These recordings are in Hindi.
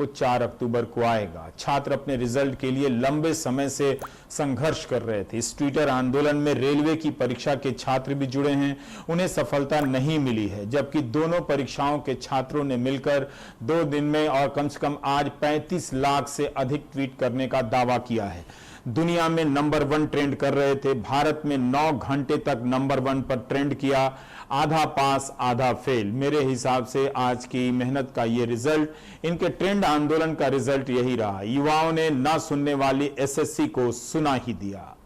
वो 4 अक्टूबर को आएगा। छात्र अपने रिजल्ट के लिए लंबे समय से संघर्ष कर रहे थे। इस ट्विटर आंदोलन में रेलवे की परीक्षा के छात्र भी जुड़े हैं। उन्हें सफलता नहीं मिली है, जबकि दोनों परीक्षाओं के छात्रों ने मिलकर 2 दिन में और कम से कम आज 35 लाख से अधिक ट्वीट करने का दावा किया है। दुनिया में नंबर 1 ट्रेंड कर रहे थे। भारत में 9 घंटे तक नंबर 1 पर ट्रेंड किया। आधा पास आधा फेल। मेरे हिसाब से आज की मेहनत का ये रिजल्ट, इनके ट्रेंड आंदोलन का रिजल्ट यही रहा। युवाओं ने ना सुनने वाली एसएससी को सुना ही दिया।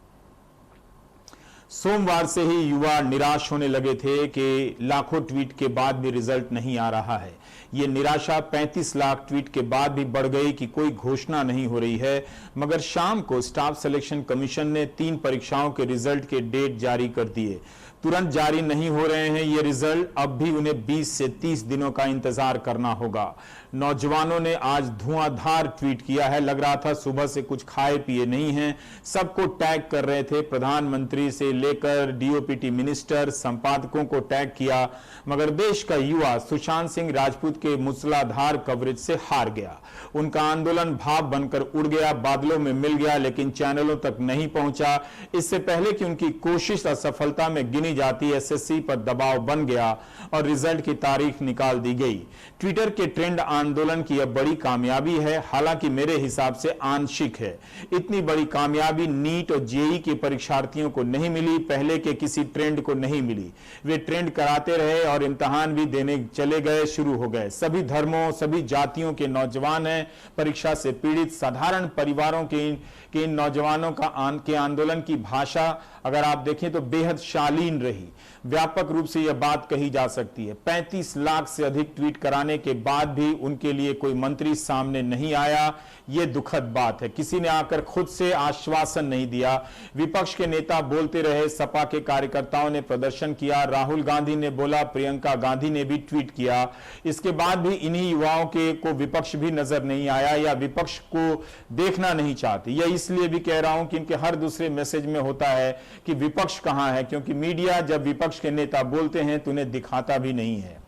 सोमवार से ही युवा निराश होने लगे थे कि लाखों ट्वीट के बाद भी रिजल्ट नहीं आ रहा है। ये निराशा 35 लाख ट्वीट के बाद भी बढ़ गई कि कोई घोषणा नहीं हो रही है। मगर शाम को स्टाफ सिलेक्शन कमीशन ने 3 परीक्षाओं के रिजल्ट के डेट जारी कर दिए। तुरंत जारी नहीं हो रहे हैं ये रिजल्ट, अब भी उन्हें 20 से 30 दिनों का इंतजार करना होगा। नौजवानों ने आज धुआंधार ट्वीट किया है। लग रहा था सुबह से कुछ खाए पिए नहीं हैं। सबको टैग कर रहे थे, प्रधानमंत्री से लेकर डीओपीटी मिनिस्टर, संपादकों को टैग किया। मगर देश का युवा सुशांत सिंह राजपूत के मूसलाधार कवरेज से हार गया। उनका आंदोलन भाप बनकर उड़ गया, बादलों में मिल गया, लेकिन चैनलों तक नहीं पहुंचा। इससे पहले कि उनकी कोशिश असफलता में गिनी जाती, एसएससी पर दबाव बन गया और रिजल्ट की तारीख निकाल दी गई। ट्विटर के ट्रेंड आंदोलन की यह बड़ी कामयाबी है, हालांकि मेरे हिसाब से आंशिक है। इतनी बड़ी कामयाबी नीट और जेईई के परीक्षार्थियों को नहीं मिली, पहले के किसी ट्रेंड को नहीं मिली। वे ट्रेंड कराते रहे और इम्तिहान भी देने चले गए, शुरू हो गए। सभी धर्मों, सभी जातियों के नौजवान हैं परीक्षा से पीड़ित। साधारण परिवारों के इन नौजवानों के आंदोलन की भाषा अगर आप देखें तो बेहद शालीन रही। व्यापक रूप से यह बात कही जा सकती है। 35 लाख से अधिक ट्वीट कराने के बाद भी उनके लिए कोई मंत्री सामने नहीं आया। यह दुखद बात है। किसी ने आकर खुद से आश्वासन नहीं दिया। विपक्ष के नेता बोलते रहे, सपा के कार्यकर्ताओं ने प्रदर्शन किया, राहुल गांधी ने बोला, प्रियंका गांधी ने भी ट्वीट किया। इसके बाद भी इन्हीं युवाओं को विपक्ष भी नजर नहीं आया या विपक्ष को देखना नहीं चाहते। यह इसलिए भी कह रहा हूं कि इनके हर दूसरे मैसेज में होता है कि विपक्ष कहां है, क्योंकि मीडिया जब विपक्ष के नेता बोलते हैं तो उन्हें दिखाता भी नहीं है।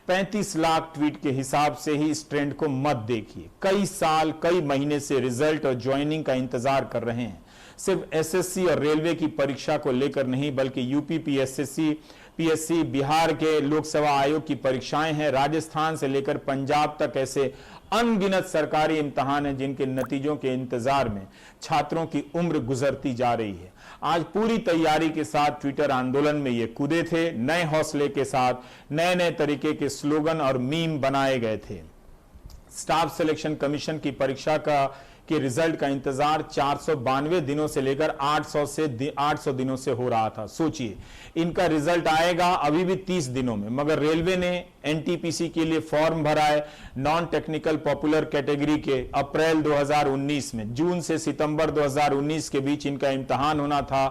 35 लाख ट्वीट के हिसाब से ही इस ट्रेंड को मत देखिए। कई साल, कई महीने से रिजल्ट और ज्वाइनिंग का इंतजार कर रहे हैं। सिर्फ एसएससी और रेलवे की परीक्षा को लेकर नहीं, बल्कि यूपी पीएससी, बिहार के लोकसभा आयोग की परीक्षाएं हैं, राजस्थान से लेकर पंजाब तक ऐसे अनगिनत सरकारी इम्तिहान हैं जिनके नतीजों के इंतजार में छात्रों की उम्र गुजरती जा रही है। आज पूरी तैयारी के साथ ट्विटर आंदोलन में ये कूदे थे। नए हौसले के साथ नए नए तरीके के स्लोगन और मीम बनाए गए थे। स्टाफ सिलेक्शन कमीशन की परीक्षा के रिजल्ट का इंतजार 492 दिनों से लेकर 800 दिनों से हो रहा था। सोचिए, इनका रिजल्ट आएगा अभी भी 30 दिनों में, मगर रेलवे ने एनटीपीसी के लिए फॉर्म भरा है नॉन टेक्निकल पॉपुलर कैटेगरी के अप्रैल 2019 में। जून से सितंबर 2019 के बीच इनका इम्तिहान होना था।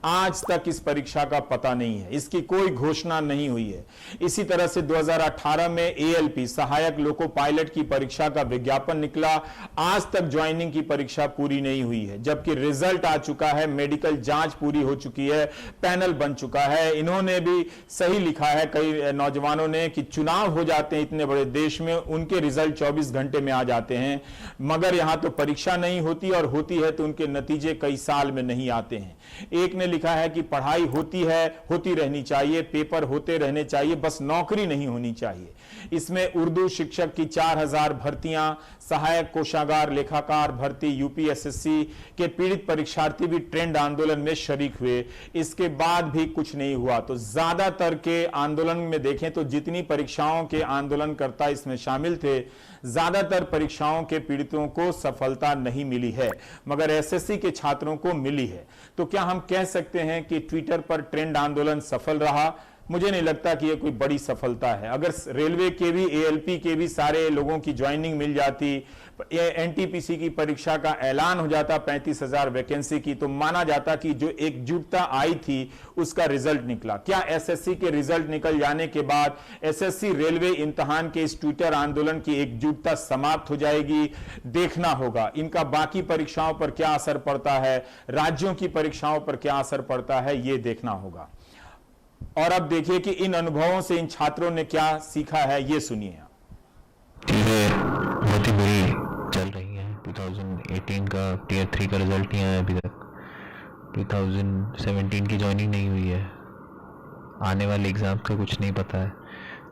आज तक इस परीक्षा का पता नहीं है, इसकी कोई घोषणा नहीं हुई है। इसी तरह से 2018 में एएलपी सहायक लोको पायलट की परीक्षा का विज्ञापन निकला। आज तक ज्वाइनिंग की परीक्षा पूरी नहीं हुई है, जबकि रिजल्ट आ चुका है, मेडिकल जांच पूरी हो चुकी है, पैनल बन चुका है। इन्होंने भी सही लिखा है कई नौजवानों ने कि चुनाव हो जाते हैं इतने बड़े देश में, उनके रिजल्ट 24 घंटे में आ जाते हैं, मगर यहां तो परीक्षा नहीं होती, और होती है तो उनके नतीजे कई साल में नहीं आते हैं। एक ने लिखा है कि पढ़ाई होती है, होती रहनी चाहिए, पेपर होते रहने चाहिए, बस नौकरी नहीं होनी चाहिए। इसमें उर्दू शिक्षक की 4000 भर्तियां, सहायक कोषागार लेखाकार भर्ती, यूपीएसएससी के पीड़ित परीक्षार्थी भी ट्रेंड आंदोलन में शरीक हुए। इसके बाद भी कुछ नहीं हुआ। तो ज्यादातर के आंदोलन में देखें तो जितनी परीक्षाओं के आंदोलनकर्ता इसमें शामिल थे, ज्यादातर परीक्षाओं के पीड़ितों को सफलता नहीं मिली है, मगर एसएससी के छात्रों को मिली है। तो क्या हम कह सकते हैं कि ट्विटर पर ट्रेंड आंदोलन सफल रहा? मुझे नहीं लगता कि यह कोई बड़ी सफलता है। अगर रेलवे के भी, एएलपी के भी सारे लोगों की ज्वाइनिंग मिल जाती, एनटीपीसी की परीक्षा का ऐलान हो जाता 35,000 वैकेंसी की, तो माना जाता कि जो एकजुटता आई थी उसका रिजल्ट निकला। क्या एसएससी के रिजल्ट निकल जाने के बाद एसएससी रेलवे इम्तिहान के इस ट्विटर आंदोलन की एकजुटता समाप्त हो जाएगी? देखना होगा। इनका बाकी परीक्षाओं पर क्या असर पड़ता है, राज्यों की परीक्षाओं पर क्या असर पड़ता है, यह देखना होगा। और अब देखिए कि इन अनुभवों से इन छात्रों ने क्या सीखा है, ये सुनिए। बहुत ही बड़ी चल रही हैं। 2018 का टीयर 3 का रिज़ल्ट नहीं आया अभी तक, 2017 की ज्वाइनिंग नहीं हुई है, आने वाले एग्ज़ाम का कुछ नहीं पता है।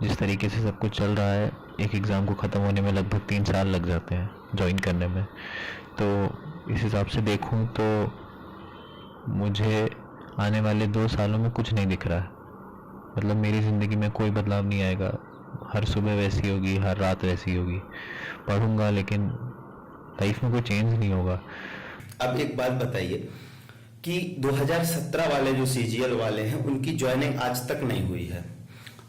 जिस तरीके से सब कुछ चल रहा है, एक एग्ज़ाम को ख़त्म होने में लगभग 3 साल लग जाते हैं ज्वाइन करने में। तो इस हिसाब से देखूं तो मुझे आने वाले 2 सालों में कुछ नहीं दिख रहा है। मतलब मेरी ज़िंदगी में कोई बदलाव नहीं आएगा, हर सुबह वैसी होगी, हर रात वैसी होगी। पढ़ूंगा लेकिन लाइफ में कोई चेंज नहीं होगा। अब एक बात बताइए कि 2017 वाले जो सीजीएल वाले हैं उनकी ज्वाइनिंग आज तक नहीं हुई है।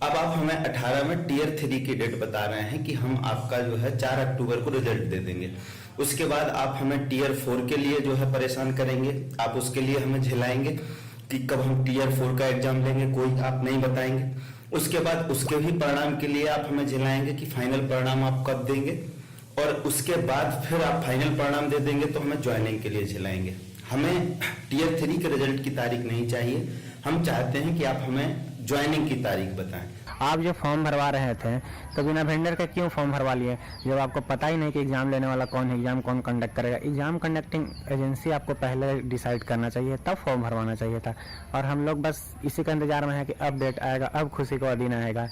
अब आप हमें 18 में टीयर 3 की डेट बता रहे हैं कि हम आपका जो है 4 अक्टूबर को रिजल्ट दे देंगे। उसके बाद आप हमें टीयर 4 के लिए जो है परेशान करेंगे, आप उसके लिए हमें झिलाएंगे कि कब हम टीयर 4 का एग्जाम लेंगे, कोई आप नहीं बताएंगे। उसके बाद उसके भी परिणाम के लिए आप हमें झिलाएंगे कि फाइनल परिणाम आप कब देंगे, और उसके बाद फिर आप फाइनल परिणाम दे देंगे तो हमें ज्वाइनिंग के लिए झिलाएंगे। हमें टीयर 3 के रिजल्ट की तारीख नहीं चाहिए, हम चाहते हैं कि आप हमें ज्वाइनिंग की तारीख बताएं। आप जो फॉर्म भरवा रहे थे तो बिना वेंडर का क्यों फॉर्म भरवा लिए, जब आपको पता ही नहीं कि एग्जाम लेने वाला कौन है, एग्जाम कौन कंडक्ट करेगा। एग्जाम कंडक्टिंग एजेंसी आपको पहले डिसाइड करना चाहिए, तब फॉर्म भरवाना चाहिए था। और हम लोग बस इसी का इंतजार में है कि अब डेट आएगा, अब खुशी का दिन आएगा।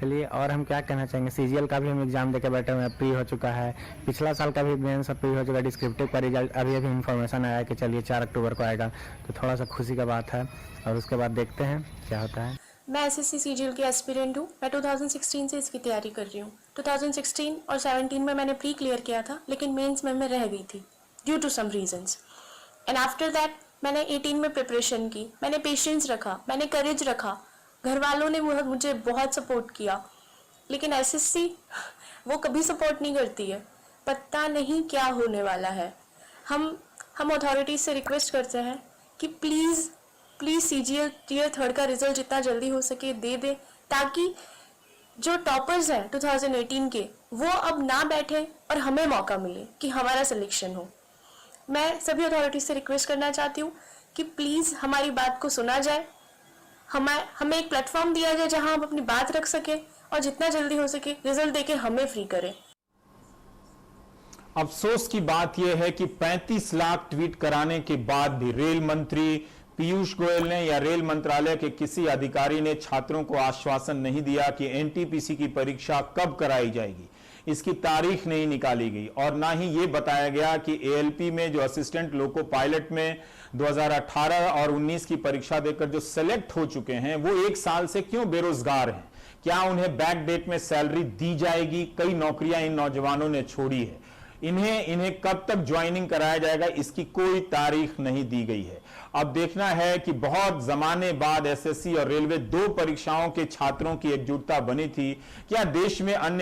चलिए, और हम क्या कहना चाहेंगे, सीजीएल का भी हम एग्जाम देके बैठे हुए हैं, प्री हो चुका है, पिछला साल का भी मेंस सब प्री हो चुका है, डिस्क्रिप्टिव का रिजल्ट अभी इन्फॉर्मेशन आया कि चलिए 4 अक्टूबर को आएगा, तो थोड़ा सा खुशी का बात है। और उसके बाद देखते हैं क्या होता है। मैं एसएससी सीजीएल की एस्पिरेंट हूँ। मैं 2016 से इसकी तैयारी कर रही हूँ। 2016 और 17 में मैंने प्री क्लियर किया था, लेकिन मेंस में मैं रह गई थी due to some reasons. And after that मैंने 18 में प्रिपरेशन की, मैंने पेशेंस रखा, मैंने करेज रखा, घर वालों ने मुझे बहुत सपोर्ट किया। लेकिन एसएससी वो कभी सपोर्ट नहीं करती है, पता नहीं क्या होने वाला है। हम अथॉरिटीज से रिक्वेस्ट करते हैं कि प्लीज़ सीजीएल टीयर 3 का रिजल्ट जितना जल्दी हो सके दे दे, ताकि जो टॉपर्स हैं 2018 के वो अब ना बैठे और हमें मौका मिले कि हमारा सिलेक्शन हो। मैं सभी अथॉरिटीज से रिक्वेस्ट करना चाहती हूँ कि प्लीज़ हमारी बात को सुना जाए, हमें एक प्लेटफॉर्म दिया जाए जहाँ हम अपनी बात रख सके, और जितना जल्दी हो सके रिजल्ट देके हमें फ्री करें। अफसोस की बात यह है कि 35 लाख ट्वीट कराने के बाद भी रेल मंत्री पीयूष गोयल ने या रेल मंत्रालय के किसी अधिकारी ने छात्रों को आश्वासन नहीं दिया कि एनटीपीसी की परीक्षा कब कराई जाएगी। इसकी तारीख नहीं निकाली गई, और ना ही यह बताया गया कि एएलपी में जो असिस्टेंट लोको पायलट में 2018 और 19 की परीक्षा देकर जो सेलेक्ट हो चुके हैं वो 1 साल से क्यों बेरोजगार हैं। क्या उन्हें बैक डेट में सैलरी दी जाएगी? कई नौकरियां इन नौजवानों ने छोड़ी है। इन्हें कब तक ज्वाइनिंग कराया जाएगा, इसकी कोई तारीख नहीं दी गई है। अब देखना है कि बहुत जमाने बाद एसएससी और रेलवे 2 परीक्षाओं के छात्रों की एकजुटता बनी थी। क्या देश में अन्य